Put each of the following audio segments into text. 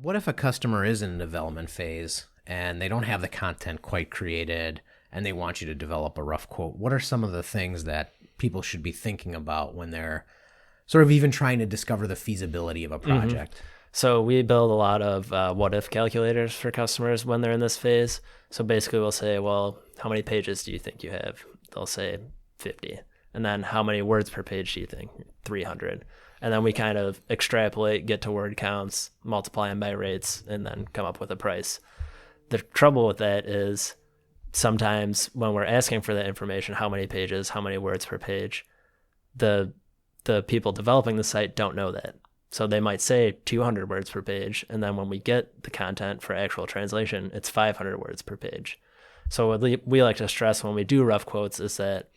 What if a customer is in a development phase and they don't have the content quite created and they want you to develop a rough quote? What are some of the things that people should be thinking about when they're sort of even trying to discover the feasibility of a project? So we build a lot of what if calculators for customers when they're in this phase. So basically we'll say, well, how many pages do you think you have? They'll say 50. And then how many words per page do you think? 300. And then we kind of extrapolate, get to word counts, multiply them by rates, and then come up with a price. The trouble with that is sometimes when we're asking for that information, how many pages, how many words per page, the people developing the site don't know that. So they might say 200 words per page, and then when we get the content for actual translation, it's 500 words per page. So what we like to stress when we do rough quotes is that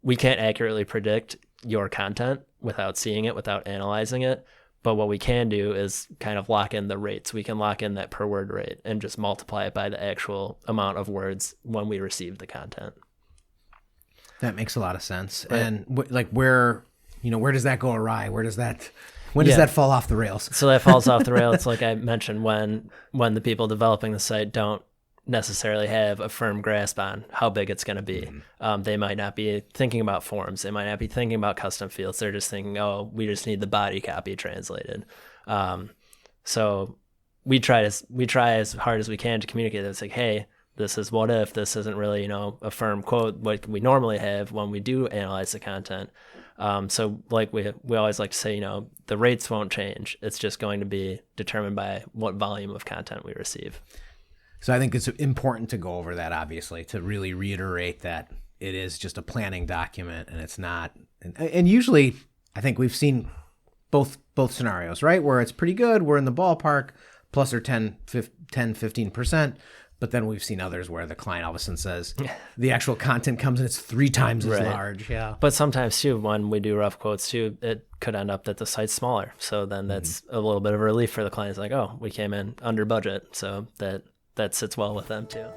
we can't accurately predict your content without seeing it, without analyzing it. But what we can do is kind of lock in the rates. We can lock in that per word rate and just multiply it by the actual amount of words when we receive the content. That makes a lot of sense. Right. And where does that go awry? When does that fall off the rails? So that falls off the rails, like I mentioned, when the people developing the site don't necessarily have a firm grasp on how big it's going to be. They might not be thinking about forms. They might not be thinking about custom fields. They're just thinking, oh, we just need the body copy translated. So we try as hard as we can to communicate that it's like, hey, this is what if, this isn't really, a firm quote like we normally have when we do analyze the content. So like we always like to say, the rates won't change. It's just going to be determined by what volume of content we receive. So I think it's important to go over that, obviously, to really reiterate that it is just a planning document and it's not. And usually, I think we've seen both scenarios, right? Where it's pretty good, we're in the ballpark, plus or 10, 15%. But then we've seen others where the client all of a sudden says the actual content comes and it's 3 times as large. Yeah. But sometimes too, when we do rough quotes too, it could end up that the site's smaller. So then that's a little bit of a relief for the client. It's like, oh, we came in under budget. So that sits well with them too.